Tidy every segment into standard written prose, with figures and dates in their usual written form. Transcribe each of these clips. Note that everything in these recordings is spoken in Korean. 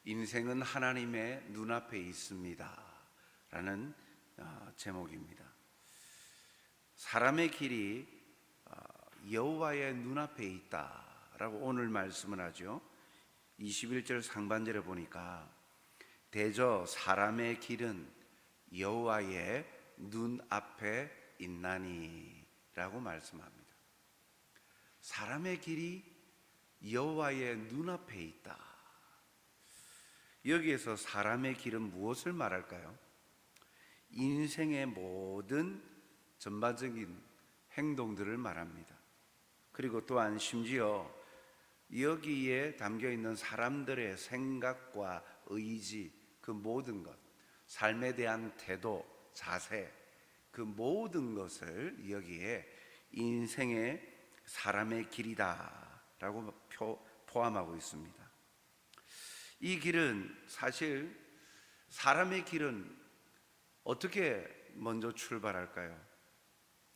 인생은 하나님의 눈앞에 있습니다 라는 제목입니다. 사람의 길이 여호와의 눈앞에 있다라고 오늘 말씀을 하죠. 21절 상반절에 보니까 대저 사람의 길은 여호와의 눈앞에 있나니 라고 말씀합니다. 사람의 길이 여호와의 눈앞에 있다. 여기에서 사람의 길은 무엇을 말할까요? 인생의 모든 전반적인 행동들을 말합니다. 그리고 또한 심지어 여기에 담겨 있는 사람들의 생각과 의지, 그 모든 것, 삶에 대한 태도, 자세, 그 모든 것을 여기에 인생의 사람의 길이다라고 포함하고 있습니다. 이 길은 사실 사람의 길은 어떻게 먼저 출발할까요?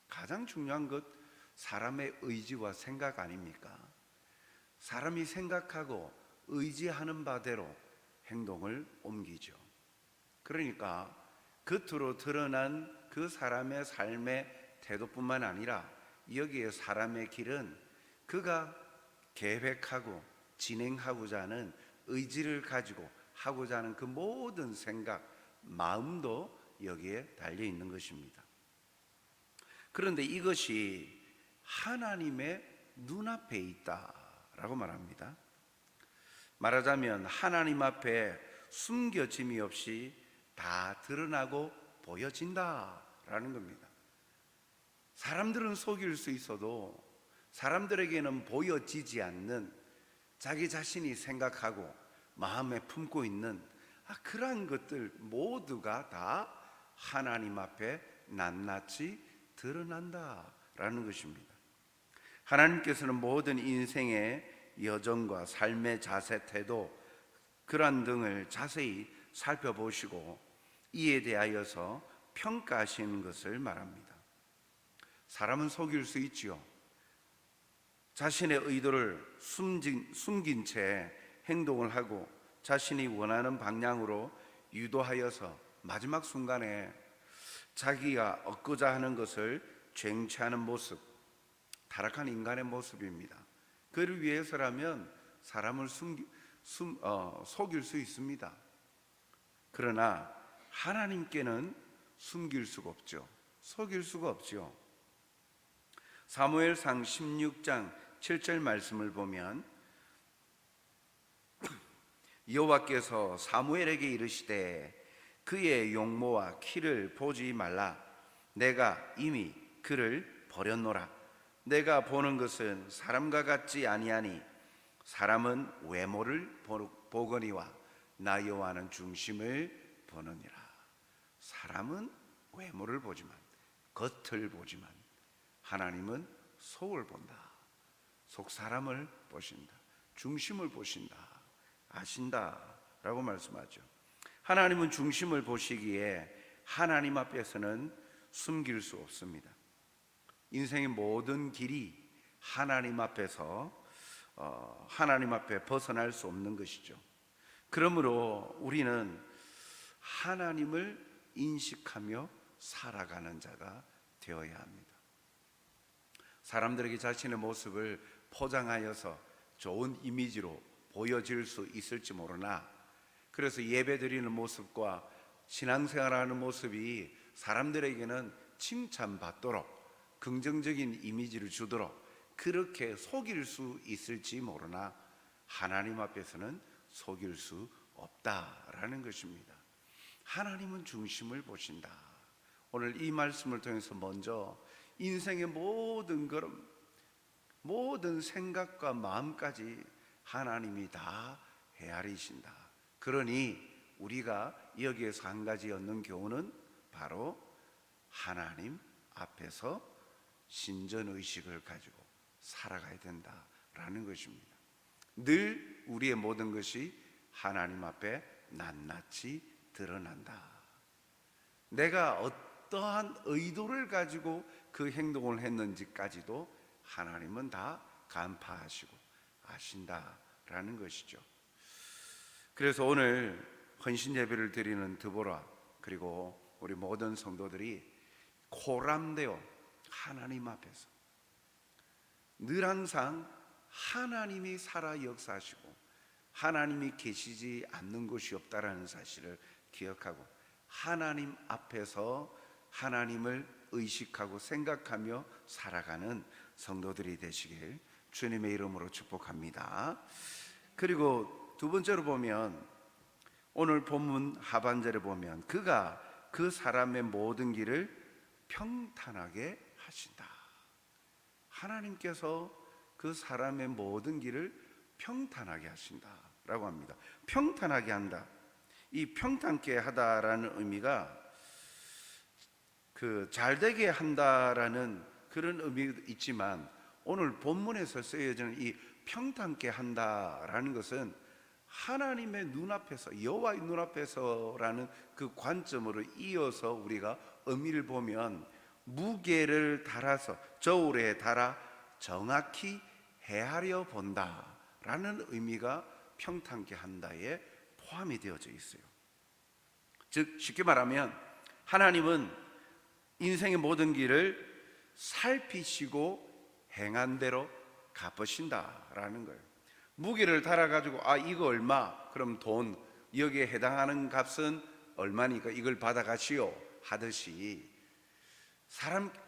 가장 중요한 것 사람의 의지와 생각 아닙니까? 사람이 생각하고 의지하는 바대로 행동을 옮기죠. 그러니까 겉으로 드러난 그 사람의 삶의 태도뿐만 아니라 여기에 사람의 길은 그가 계획하고 진행하고자 하는 의지를 가지고 하고자 하는 그 모든 생각, 마음도 여기에 달려 있는 것입니다. 그런데 이것이 하나님의 눈앞에 있다라고 말합니다. 말하자면 하나님 앞에 숨겨짐이 없이 다 드러나고 보여진다라는 겁니다. 사람들은 속일 수 있어도 사람들에게는 보여지지 않는 자기 자신이 생각하고 마음에 품고 있는 그러한 것들 모두가 다 하나님 앞에 낱낱이 드러난다라는 것입니다. 하나님께서는 모든 인생의 여정과 삶의 자세, 태도, 그러한 등을 자세히 살펴보시고 이에 대하여서 평가하시는 것을 말합니다. 사람은 속일 수 있지요. 자신의 의도를 숨긴 채 행동을 하고 자신이 원하는 방향으로 유도하여서 마지막 순간에 자기가 얻고자 하는 것을 쟁취하는 모습, 타락한 인간의 모습입니다. 그를 위해서라면 사람을 속일 수 있습니다. 그러나 하나님께는 숨길 수가 없죠. 속일 수가 없죠. 사무엘상 16장 7절 말씀을 보면 여호와께서 사무엘에게 이르시되 그의 용모와 키를 보지 말라. 내가 이미 그를 버렸노라. 내가 보는 것은 사람과 같지 아니하니 사람은 외모를 보거니와 나 여호와는 중심을 보느니라. 사람은 외모를 보지만, 겉을 보지만 하나님은 속을 본다. 속 사람을 보신다. 중심을 보신다. 아신다 라고 말씀하죠. 하나님은 중심을 보시기에 하나님 앞에서는 숨길 수 없습니다. 인생의 모든 길이 하나님 앞에서 하나님 앞에 벗어날 수 없는 것이죠. 그러므로 우리는 하나님을 인식하며 살아가는 자가 되어야 합니다. 사람들에게 자신의 모습을 포장하여서 좋은 이미지로 보여질 수 있을지 모르나, 그래서 예배드리는 모습과 신앙생활하는 모습이 사람들에게는 칭찬받도록 긍정적인 이미지를 주도록 그렇게 속일 수 있을지 모르나 하나님 앞에서는 속일 수 없다라는 것입니다. 하나님은 중심을 보신다. 오늘 이 말씀을 통해서 먼저 인생의 모든 걸음, 모든 생각과 마음까지 하나님이 다 헤아리신다. 그러니 우리가 여기에서 한 가지 얻는 교훈은 바로 하나님 앞에서 신전의식을 가지고 살아가야 된다라는 것입니다. 늘 우리의 모든 것이 하나님 앞에 낱낱이 드러난다. 내가 어떠한 의도를 가지고 그 행동을 했는지까지도 하나님은 다 간파하시고 아신다라는 것이죠. 그래서 오늘 헌신 예배를 드리는 드보라 그리고 우리 모든 성도들이 코람되어 하나님 앞에서 늘 항상 하나님이 살아 역사하시고 하나님이 계시지 않는 곳이 없다라는 사실을 기억하고 하나님 앞에서 하나님을 의식하고 생각하며 살아가는 성도들이 되시길 주님의 이름으로 축복합니다. 그리고 두 번째로 보면 오늘 본문 하반절에 보면 그가 그 사람의 모든 길을 평탄하게 하신다. 하나님께서 그 사람의 모든 길을 평탄하게 하신다라고 합니다. 평탄하게 한다. 이 평탄케 하다라는 의미가 잘되게 한다라는 그런 의미도 있지만 오늘 본문에서 쓰여지는 이 평탄케 한다라는 것은 하나님의 눈앞에서 여호와의 눈앞에서라는 그 관점으로 이어서 우리가 의미를 보면 무게를 달아서 저울에 달아 정확히 헤아려 본다라는 의미가 평탄케 한다에 포함이 되어져 있어요. 즉 쉽게 말하면 하나님은 인생의 모든 길을 살피시고 행한 대로 갚으신다라는 거예요. 무게를 달아가지고 이거 얼마? 그럼 돈 여기에 해당하는 값은 얼마니까 이걸 받아가시오 하듯이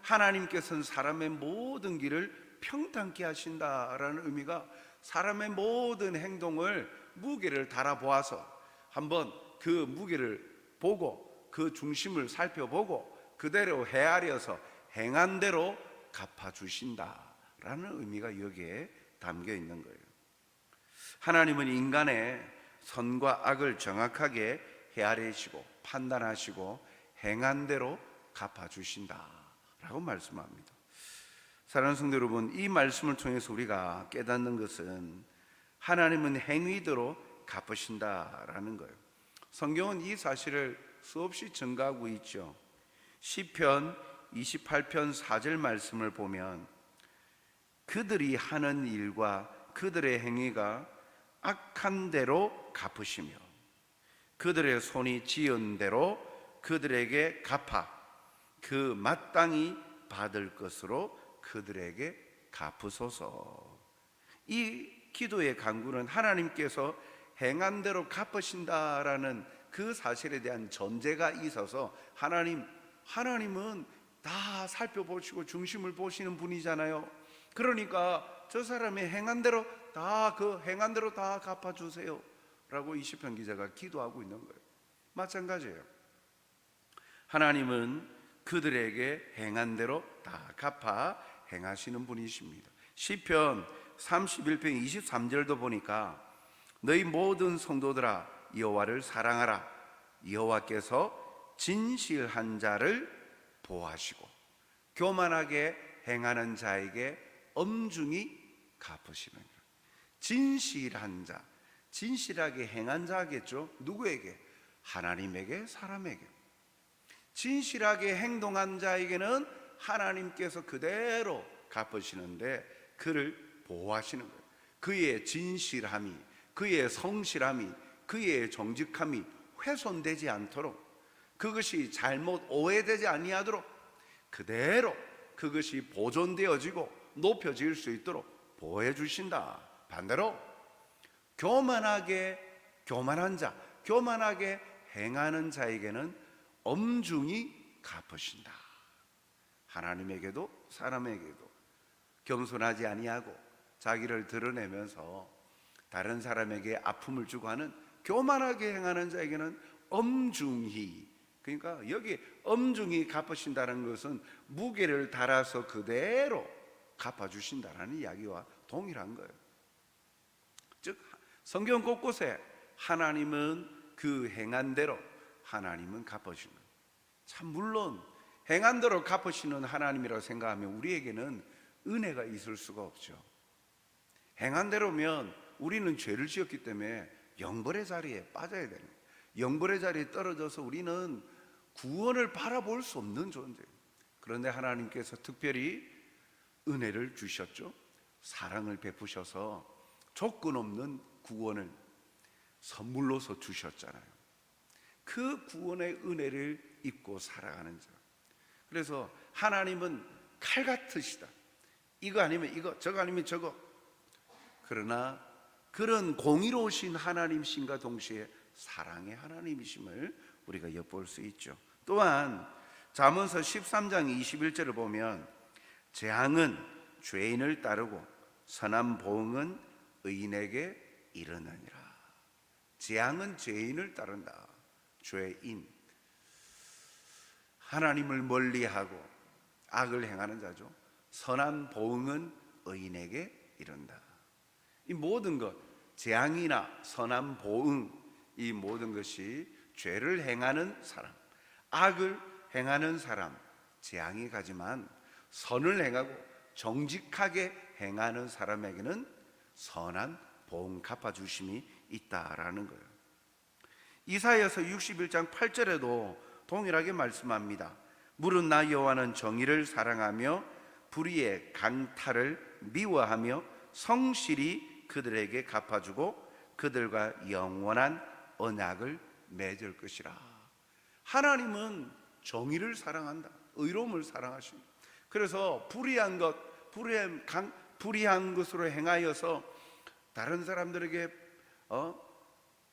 하나님께서는 사람의 모든 길을 평탄케 하신다라는 의미가 사람의 모든 행동을 무게를 달아보아서 한번 그 무게를 보고 그 중심을 살펴보고 그대로 헤아려서 행한 대로 갚아주신다라는 의미가 여기에 담겨 있는 거예요. 하나님은 인간의 선과 악을 정확하게 헤아리시고 판단하시고 행한 대로 갚아주신다라고 말씀합니다. 사랑하는 성도 여러분, 이 말씀을 통해서 우리가 깨닫는 것은 하나님은 행위대로 갚으신다라는 거예요. 성경은 이 사실을 수없이 증가하고 있죠. 시편 28편 4절 말씀을 보면 그들이 하는 일과 그들의 행위가 악한 대로 갚으시며 그들의 손이 지은 대로 그들에게 갚아 그 마땅히 받을 것으로 그들에게 갚으소서. 이 기도의 간구는 하나님께서 행한 대로 갚으신다라는 그 사실에 대한 전제가 있어서 하나님은 다 살펴보시고 중심을 보시는 분이잖아요. 그러니까 저 사람의 행한 대로 다 갚아주세요 라고 이 시편 기자가 기도하고 있는 거예요. 마찬가지예요. 하나님은 그들에게 행한 대로 다 갚아 행하시는 분이십니다. 시편 31편 23절도 보니까 너희 모든 성도들아 여호와를 사랑하라. 여호와께서 진실한 자를 보호하시고 교만하게 행하는 자에게 엄중히 갚으시는 것. 진실한 자, 진실하게 행한 자겠죠. 누구에게? 하나님에게, 사람에게. 진실하게 행동한 자에게는 하나님께서 그대로 갚으시는데 그를 보호하시는 거예요. 그의 진실함이, 그의 성실함이, 그의 정직함이 훼손되지 않도록, 그것이 잘못 오해되지 아니하도록 그대로 그것이 보존되어지고 높여질 수 있도록 보호해 주신다. 반대로 교만한 자, 교만하게 행하는 자에게는 엄중히 갚으신다. 하나님에게도 사람에게도 겸손하지 아니하고 자기를 드러내면서 다른 사람에게 아픔을 주고 하는 교만하게 행하는 자에게는 엄중히, 그러니까 여기 엄중히 갚으신다는 것은 무게를 달아서 그대로 갚아주신다라는 이야기와 동일한 거예요. 즉 성경 곳곳에 하나님은 그 행한 대로 하나님은 갚으시는 거예요. 참 물론 행한 대로 갚으시는 하나님이라고 생각하면 우리에게는 은혜가 있을 수가 없죠. 행한 대로면 우리는 죄를 지었기 때문에 영벌의 자리에 빠져야 되는 거예요. 영벌의 자리에 떨어져서 우리는 구원을 바라볼 수 없는 존재예요. 그런데 하나님께서 특별히 은혜를 주셨죠. 사랑을 베푸셔서 조건 없는 구원을, 선물로서 주셨잖아요. 그 구원의 은혜를 입고 살아가는 자. 그래서 하나님은 칼 같으시다. 이거 아니면 이거, 저거 아니면 저거. 그러나 그런 공의로우신 하나님이신과 동시에 사랑의 하나님이심을 우리가 엿볼 수 있죠. 또한 잠언서 13장 21절을 보면 재앙은 죄인을 따르고 선한 보응은 의인에게 이르느니라. 재앙은 죄인을 따른다. 죄인, 하나님을 멀리하고 악을 행하는 자죠. 선한 보응은 의인에게 이른다. 이 모든 것, 재앙이나 선한 보응, 이 모든 것이 죄를 행하는 사람, 악을 행하는 사람, 재앙이 가지만 선을 행하고 정직하게 행하는 사람에게는 선한 보응 갚아주심이 있다라는 거예요. 이사야서 61장 8절에도 동일하게 말씀합니다. 물은 나 여호와는 정의를 사랑하며 불의의 강탈을 미워하며 성실히 그들에게 갚아주고 그들과 영원한 언약을 맺을 것이라. 하나님은 정의를 사랑한다. 의로움을 사랑하십니다. 그래서 불의한 것으로 행하여서 다른 사람들에게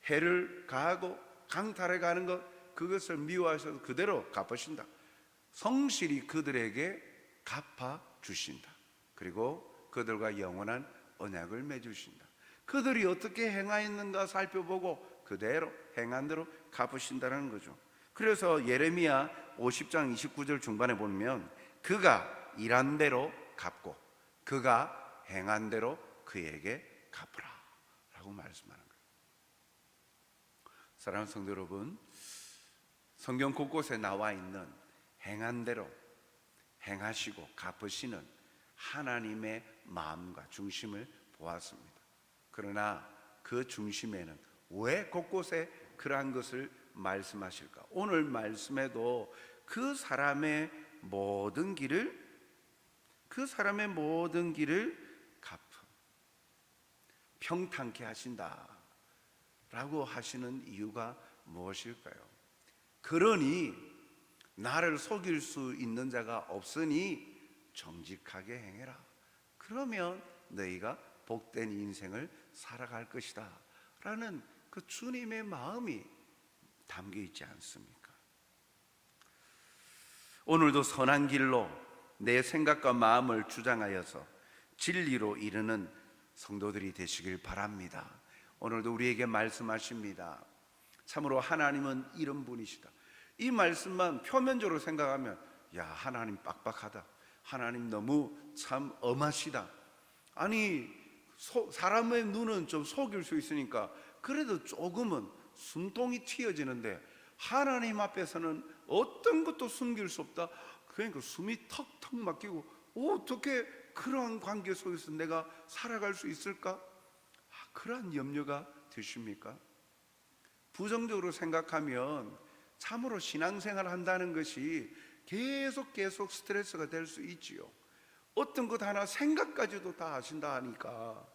해를 가하고 강탈해 가는 것, 그것을 미워하셔서 그대로 갚으신다. 성실히 그들에게 갚아주신다. 그리고 그들과 영원한 언약을 맺으신다. 그들이 어떻게 행하였는가 살펴보고 그대로 행한 대로 갚으신다는 거죠. 그래서 예레미야 50장 29절 중반에 보면 그가 일한 대로 갚고 그가 행한 대로 그에게 갚으라 라고 말씀하는 거예요. 사랑하는 성도 여러분, 성경 곳곳에 나와 있는 행한 대로 행하시고 갚으시는 하나님의 마음과 중심을 보았습니다. 그러나 그 중심에는 왜 곳곳에 그러한 것을 말씀하실까? 오늘 말씀에도 그 사람의 모든 길을 평탄케 하신다 라고 하시는 이유가 무엇일까요? 그러니 나를 속일 수 있는 자가 없으니 정직하게 행해라. 그러면 너희가 복된 인생을 살아갈 것이다 라는 그 주님의 마음이 담겨 있지 않습니까? 오늘도 선한 길로 내 생각과 마음을 주장하여서 진리로 이르는 성도들이 되시길 바랍니다. 오늘도 우리에게 말씀하십니다. 참으로 하나님은 이런 분이시다. 이 말씀만 표면적으로 생각하면 야, 하나님 빡빡하다, 하나님 너무 참 엄하시다, 아니 사람의 눈은 좀 속일 수 있으니까 그래도 조금은 숨통이 튀어지는데 하나님 앞에서는 어떤 것도 숨길 수 없다. 그러니까 숨이 턱턱 막히고 어떻게 그러한 관계 속에서 내가 살아갈 수 있을까? 그러한 염려가 되십니까? 부정적으로 생각하면 참으로 신앙생활 한다는 것이 계속 스트레스가 될 수 있지요. 어떤 것 하나 생각까지도 다 하신다 하니까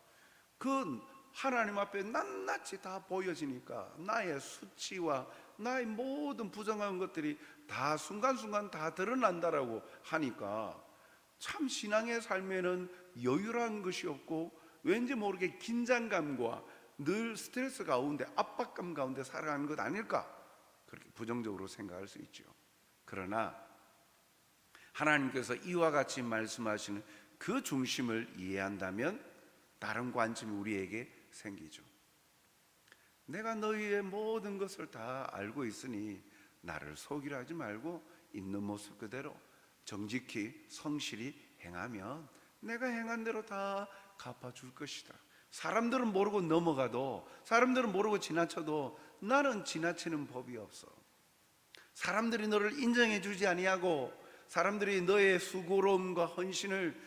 그 하나님 앞에 낱낱이 다 보여지니까 나의 수치와 나의 모든 부정한 것들이 다 순간순간 다 드러난다라고 하니까 참 신앙의 삶에는 여유라는 것이 없고 왠지 모르게 긴장감과 늘 스트레스 가운데 압박감 가운데 살아가는 것 아닐까, 그렇게 부정적으로 생각할 수 있죠. 그러나 하나님께서 이와 같이 말씀하시는 그 중심을 이해한다면 다른 관점이 우리에게 생기죠. 내가 너희의 모든 것을 다 알고 있으니 나를 속이려 하지 말고 있는 모습 그대로 정직히 성실히 행하면 내가 행한 대로 다 갚아줄 것이다. 사람들은 모르고 넘어가도, 사람들은 모르고 지나쳐도 나는 지나치는 법이 없어. 사람들이 너를 인정해 주지 아니하고 사람들이 너의 수고로움과 헌신을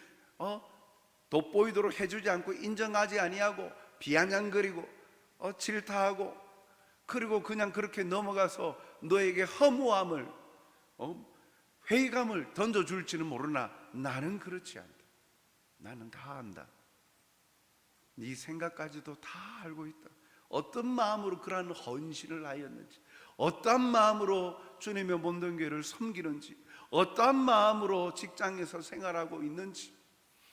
돋보이도록 해주지 않고 인정하지 아니하고 비아냥거리고 질타하고 그리고 그냥 그렇게 넘어가서 너에게 허무함을 회의감을 던져줄지는 모르나 나는 그렇지 않다. 나는 다 안다. 네 생각까지도 다 알고 있다. 어떤 마음으로 그러한 헌신을 하였는지, 어떠한 마음으로 주님의 몸된 교회를 섬기는지, 어떠한 마음으로 직장에서 생활하고 있는지,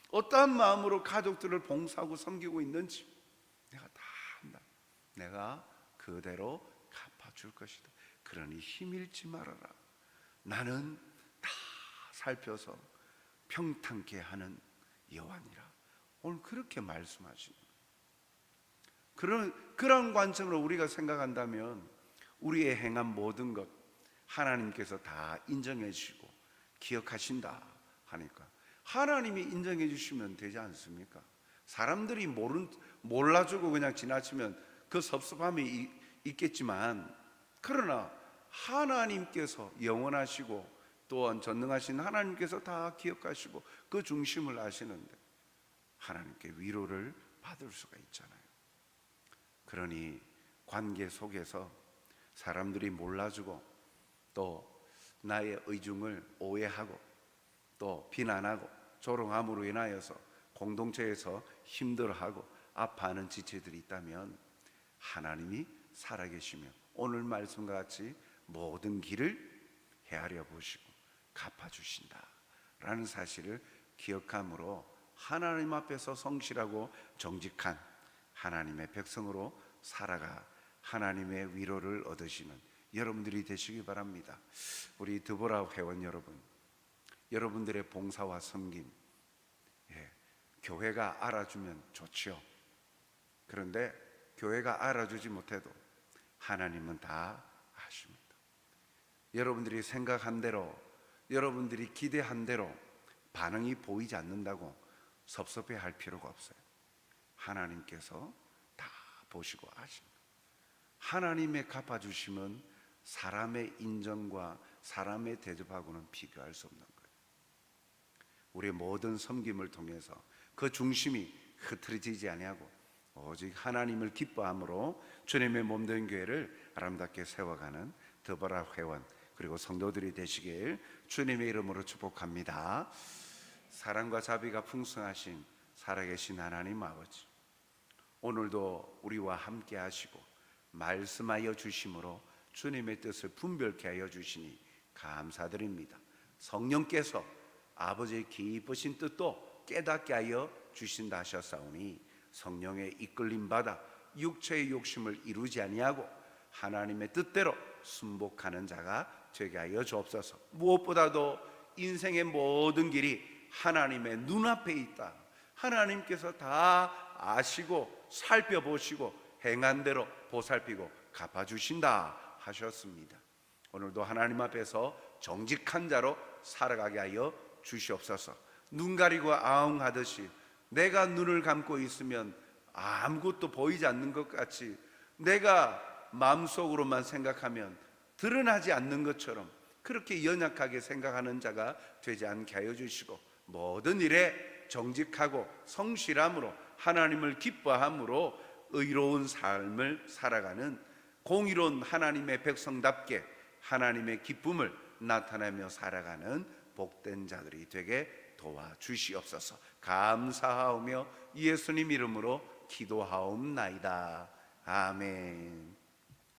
어떠한 마음으로 가족들을 봉사하고 섬기고 있는지 내가 다 안다. 내가 그대로 갚아줄 것이다. 그러니 힘 잃지 말아라. 나는 다 살펴서 평탄케 하는 여호와니라. 오늘 그렇게 말씀하시는 그런 관점으로 우리가 생각한다면 우리의 행한 모든 것 하나님께서 다 인정해 주시고 기억하신다 하니까 하나님이 인정해 주시면 되지 않습니까? 사람들이 몰라주고 그냥 지나치면 그 섭섭함이 있겠지만, 그러나 하나님께서 영원하시고 또한 전능하신 하나님께서 다 기억하시고 그 중심을 아시는데 하나님께 위로를 받을 수가 있잖아요. 그러니 관계 속에서 사람들이 몰라주고 또 나의 의중을 오해하고 또 비난하고 조롱함으로 인하여서 공동체에서 힘들어하고 아파하는 지체들이 있다면 하나님이 살아계시며 오늘 말씀과 같이 모든 길을 헤아려 보시고 갚아주신다 라는 사실을 기억함으로 하나님 앞에서 성실하고 정직한 하나님의 백성으로 살아가 하나님의 위로를 얻으시는 여러분들이 되시기 바랍니다. 우리 드보라 회원 여러분, 여러분들의 봉사와 섬김, 교회가 알아주면 좋죠. 그런데 교회가 알아주지 못해도 하나님은 다 아십니다. 여러분들이 생각한 대로, 여러분들이 기대한 대로 반응이 보이지 않는다고 섭섭해할 필요가 없어요. 하나님께서 다 보시고 아십니다. 하나님의 갚아주심은 사람의 인정과 사람의 대접하고는 비교할 수 없는 거예요. 우리의 모든 섬김을 통해서 그 중심이 흐트러지지 아니하고 오직 하나님을 기뻐함으로 주님의 몸된 교회를 아름답게 세워가는 드보라 회원 그리고 성도들이 되시길 주님의 이름으로 축복합니다. 사랑과 자비가 풍성하신 살아계신 하나님 아버지, 오늘도 우리와 함께 하시고 말씀하여 주심으로 주님의 뜻을 분별케 하여 주시니 감사드립니다. 성령께서 아버지의 기쁘신 뜻도 깨닫게 하여 주신다 하셨사오니 성령의 이끌림 받아 육체의 욕심을 이루지 아니하고 하나님의 뜻대로 순복하는 자가 되게 하여 주옵소서. 무엇보다도 인생의 모든 길이 하나님의 눈앞에 있다. 하나님께서 다 아시고 살펴보시고 행한 대로 보살피고 갚아주신다 하셨습니다. 오늘도 하나님 앞에서 정직한 자로 살아가게 하여 주시옵소서. 눈 가리고 아웅하듯이 내가 눈을 감고 있으면 아무것도 보이지 않는 것 같이, 내가 마음속으로만 생각하면 드러나지 않는 것처럼 그렇게 연약하게 생각하는 자가 되지 않게 하여 주시고 모든 일에 정직하고 성실함으로 하나님을 기뻐함으로 의로운 삶을 살아가는 공의로운 하나님의 백성답게 하나님의 기쁨을 나타내며 살아가는 복된 자들이 되게 도와주시옵소서. 감사하오며 예수님 이름으로 기도하옵나이다. 아멘.